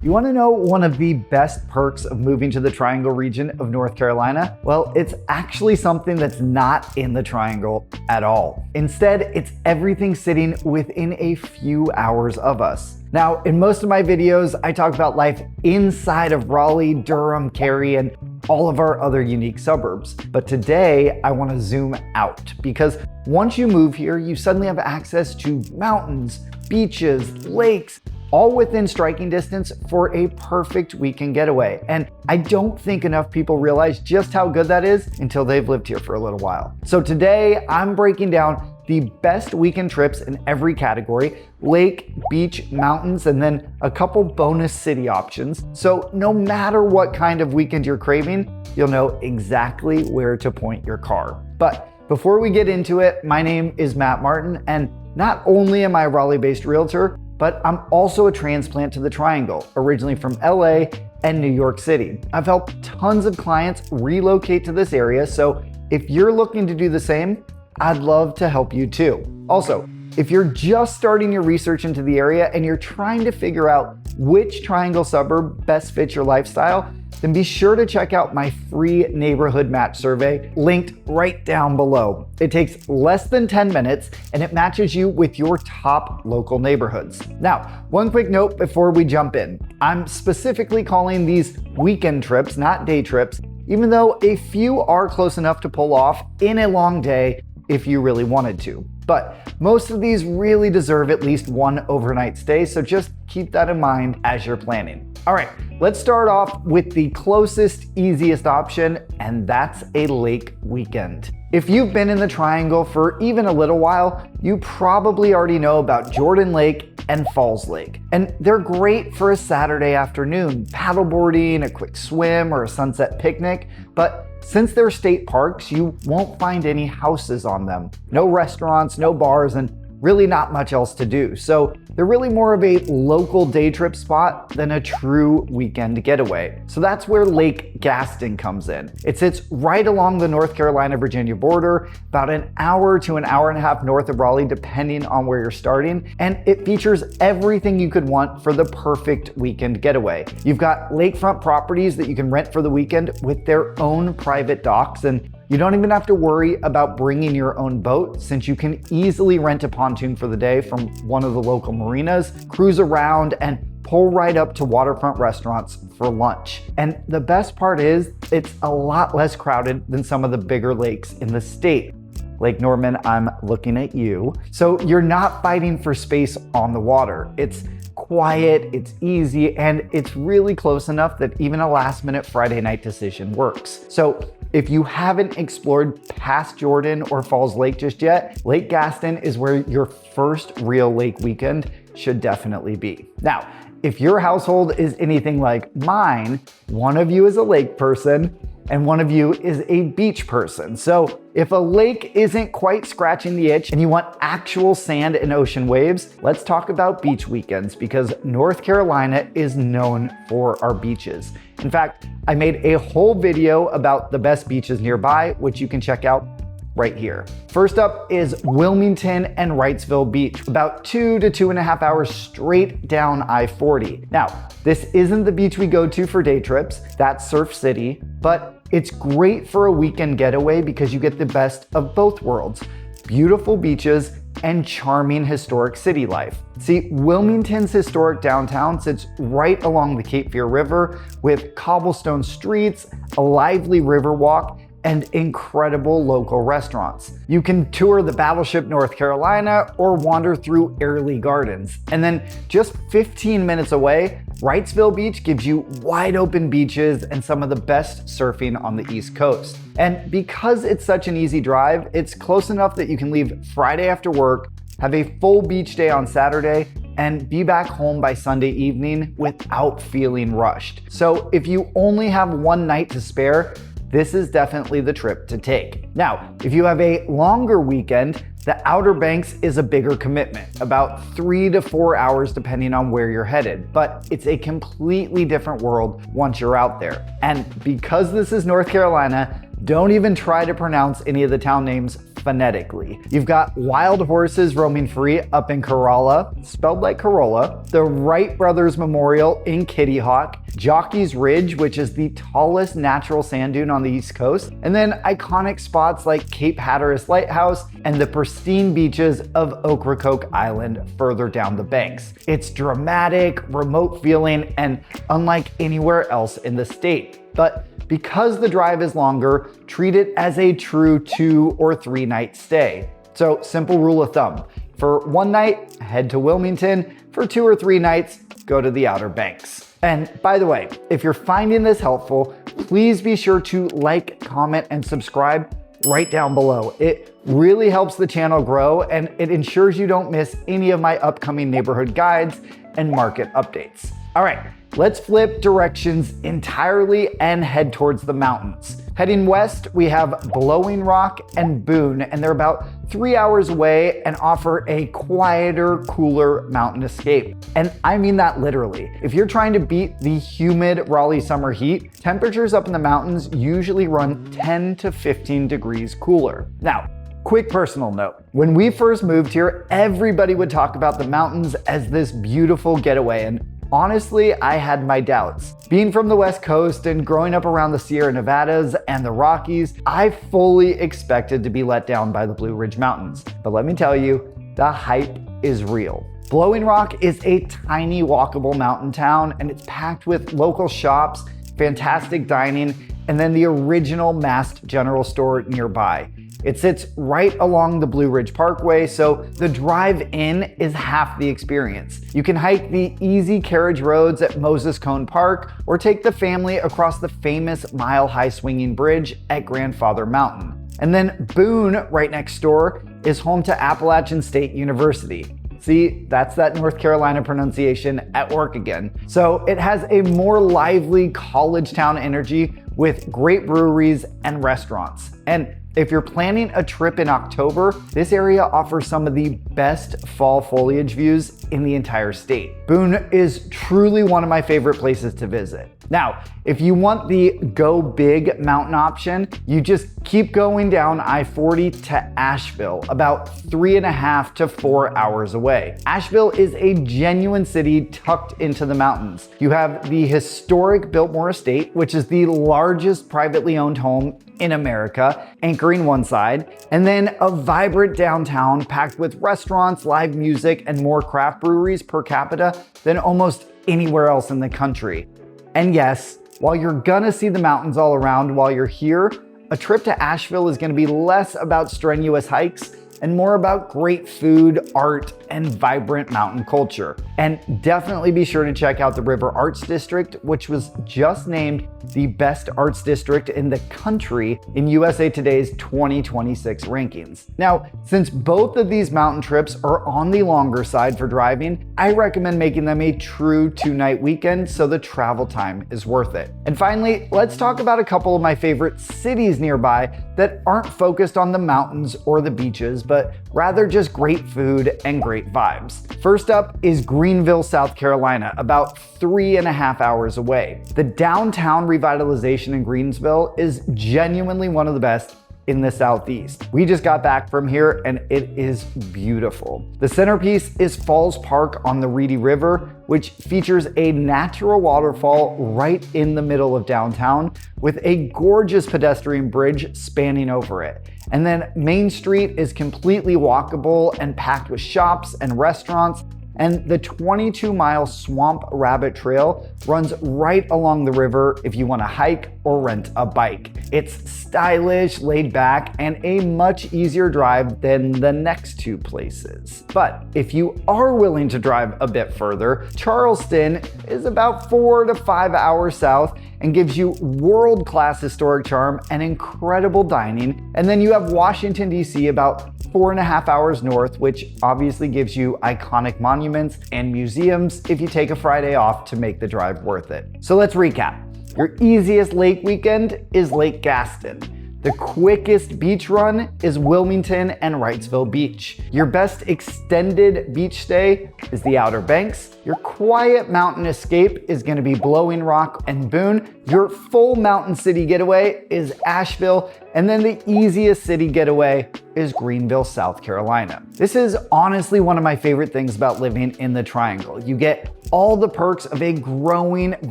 You want to know one of the best perks of moving to the Triangle region of North Carolina? Well, it's actually something that's not in the Triangle at all. Instead, it's everything sitting within a few hours of us. Now, in most of my videos, I talk about life inside of Raleigh, Durham, Cary, and all of our other unique suburbs. But today, I want to zoom out because once you move here, you suddenly have access to mountains, beaches, lakes, all within striking distance for a perfect weekend getaway. And I don't think enough people realize just how good that is until they've lived here for a little while. So today, I'm breaking down the best weekend trips in every category: lake, beach, mountains, and then a couple bonus city options. So no matter what kind of weekend you're craving, you'll know exactly where to point your car. But before we get into it, my name is Matt Martin, and not only am I a Raleigh-based realtor, but I'm also a transplant to the Triangle, originally from LA and New York City. I've helped tons of clients relocate to this area, so if you're looking to do the same, I'd love to help you too. Also, if you're just starting your research into the area and you're trying to figure out which Triangle suburb best fits your lifestyle, then be sure to check out my free neighborhood match survey linked right down below. It takes less than 10 minutes and it matches you with your top local neighborhoods. Now, one quick note before we jump in. I'm specifically calling these weekend trips, not day trips, even though a few are close enough to pull off in a long day if you really wanted to. But most of these really deserve at least one overnight stay, so just keep that in mind as you're planning. All right, let's start off with the closest, easiest option, and that's a lake weekend. If you've been in the Triangle for even a little while, you probably already know about Jordan Lake and Falls Lake. And they're great for a Saturday afternoon, paddleboarding, a quick swim, or a sunset picnic. But since they're state parks, you won't find any houses on them. No restaurants, no bars, and really not much else to do. So they're really more of a local day trip spot than a true weekend getaway. So that's where Lake Gaston comes in. It sits right along the North Carolina-Virginia border, about an hour to an hour and a half north of Raleigh, depending on where you're starting. And it features everything you could want for the perfect weekend getaway. You've got lakefront properties that you can rent for the weekend with their own private docks, and you don't even have to worry about bringing your own boat, since you can easily rent a pontoon for the day from one of the local marinas, cruise around, and pull right up to waterfront restaurants for lunch. And the best part is, it's a lot less crowded than some of the bigger lakes in the state. Lake Norman, I'm looking at you. So you're not fighting for space on the water. It's quiet, it's easy, and it's really close enough that even a last-minute Friday night decision works. So if you haven't explored past Jordan or Falls Lake just yet, Lake Gaston is where your first real lake weekend should definitely be. Now, if your household is anything like mine, one of you is a lake person and one of you is a beach person. So if a lake isn't quite scratching the itch and you want actual sand and ocean waves, let's talk about beach weekends, because North Carolina is known for our beaches. In fact, I made a whole video about the best beaches nearby, which you can check out right here. First up is Wilmington and Wrightsville Beach, about 2 to 2.5 hours straight down I-40. Now, this isn't the beach we go to for day trips, that's Surf City, but it's great for a weekend getaway because you get the best of both worlds: beautiful beaches and charming historic city life. See, Wilmington's historic downtown sits right along the Cape Fear River with cobblestone streets, a lively river walk, and incredible local restaurants. You can tour the Battleship North Carolina or wander through Airlie Gardens. And then just 15 minutes away, Wrightsville Beach gives you wide open beaches and some of the best surfing on the East Coast. And because it's such an easy drive, it's close enough that you can leave Friday after work, have a full beach day on Saturday, and be back home by Sunday evening without feeling rushed. So if you only have one night to spare, this is definitely the trip to take. Now, if you have a longer weekend, the Outer Banks is a bigger commitment, about 3 to 4 hours depending on where you're headed, but it's a completely different world once you're out there. And because this is North Carolina, don't even try to pronounce any of the town names phonetically. You've got wild horses roaming free up in Corolla, spelled like Corolla, the Wright Brothers Memorial in Kitty Hawk, Jockey's Ridge, which is the tallest natural sand dune on the East Coast, and then iconic spots like Cape Hatteras Lighthouse and the pristine beaches of Ocracoke Island further down the banks. It's dramatic, remote feeling, and unlike anywhere else in the state. But because the drive is longer, treat it as a true 2 or 3 night stay. So simple rule of thumb, for 1 night, head to Wilmington. For 2 or 3 nights, go to the Outer Banks. And by the way, if you're finding this helpful, please be sure to like, comment, and subscribe right down below. It really helps the channel grow, and it ensures you don't miss any of my upcoming neighborhood guides and market updates. All right, let's flip directions entirely and head towards the mountains. Heading west, we have Blowing Rock and Boone, and they're about 3 hours away and offer a quieter, cooler mountain escape. And I mean that literally. If you're trying to beat the humid Raleigh summer heat, temperatures up in the mountains usually run 10 to 15 degrees cooler. Now, quick personal note. When we first moved here, everybody would talk about the mountains as this beautiful getaway, and honestly, I had my doubts. Being from the West Coast and growing up around the Sierra Nevadas and the Rockies, I fully expected to be let down by the Blue Ridge Mountains. But let me tell you, the hype is real. Blowing Rock is a tiny walkable mountain town, and it's packed with local shops, fantastic dining, and then the original Mast General Store nearby. It sits right along the Blue Ridge Parkway, so the drive in is half the experience. You can hike the easy carriage roads at Moses Cone Park or take the family across the famous mile-high swinging bridge at Grandfather Mountain. And then Boone, right next door, is home to Appalachian State University. See, that's that North Carolina pronunciation at work again. So it has a more lively college town energy with great breweries and restaurants. And if you're planning a trip in October, this area offers some of the best fall foliage views in the entire state. Boone is truly one of my favorite places to visit. Now, if you want the go big mountain option, you just keep going down I-40 to Asheville, about 3.5 to 4 hours away. Asheville is a genuine city tucked into the mountains. You have the historic Biltmore Estate, which is the largest privately owned home in America, anchoring one side, and then a vibrant downtown packed with restaurants, live music, and more craft breweries per capita than almost anywhere else in the country. And yes, while you're gonna see the mountains all around while you're here, a trip to Asheville is gonna be less about strenuous hikes and more about great food, art, and vibrant mountain culture. And definitely be sure to check out the River Arts District, which was just named the best arts district in the country in USA Today's 2026 rankings. Now, since both of these mountain trips are on the longer side for driving, I recommend making them a true 2-night weekend so the travel time is worth it. And finally, let's talk about a couple of my favorite cities nearby that aren't focused on the mountains or the beaches, but rather just great food and great vibes. First up is Greenville, South Carolina, about 3.5 hours away. The downtown revitalization in Greenville is genuinely one of the best in the Southeast. We just got back from here and it is beautiful. The centerpiece is Falls Park on the Reedy River, which features a natural waterfall right in the middle of downtown with a gorgeous pedestrian bridge spanning over it. And then Main Street is completely walkable and packed with shops and restaurants. And the 22-mile Swamp Rabbit Trail runs right along the river if you want to hike or rent a bike. It's stylish, laid back, and a much easier drive than the next two places. But if you are willing to drive a bit further, Charleston is about 4 to 5 hours south and gives you world-class historic charm and incredible dining. And then you have Washington, D.C. about 4.5 hours north, which obviously gives you iconic monuments and museums if you take a Friday off to make the drive worth it. So let's recap. Your easiest lake weekend is Lake Gaston. The quickest beach run is Wilmington and Wrightsville Beach. Your best extended beach stay is the Outer Banks. Your quiet mountain escape is going to be Blowing Rock and Boone. Your full mountain city getaway is Asheville. And then the easiest city getaway is Greenville, South Carolina. This is honestly one of my favorite things about living in the Triangle. You get all the perks of a growing,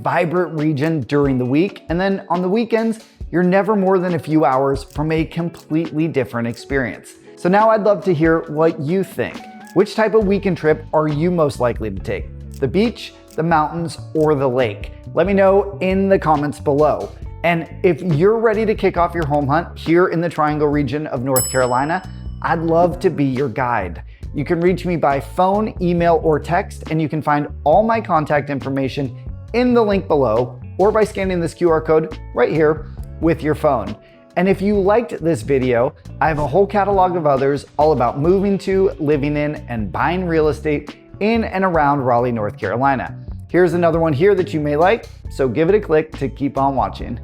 vibrant region during the week. And then on the weekends, you're never more than a few hours from a completely different experience. So now I'd love to hear what you think. Which type of weekend trip are you most likely to take? The beach, the mountains, or the lake? Let me know in the comments below. And if you're ready to kick off your home hunt here in the Triangle region of North Carolina, I'd love to be your guide. You can reach me by phone, email, or text, and you can find all my contact information in the link below or by scanning this QR code right here with your phone. And if you liked this video, I have a whole catalog of others all about moving to, living in, and buying real estate in and around Raleigh, North Carolina. Here's another one here that you may like, so give it a click to keep on watching.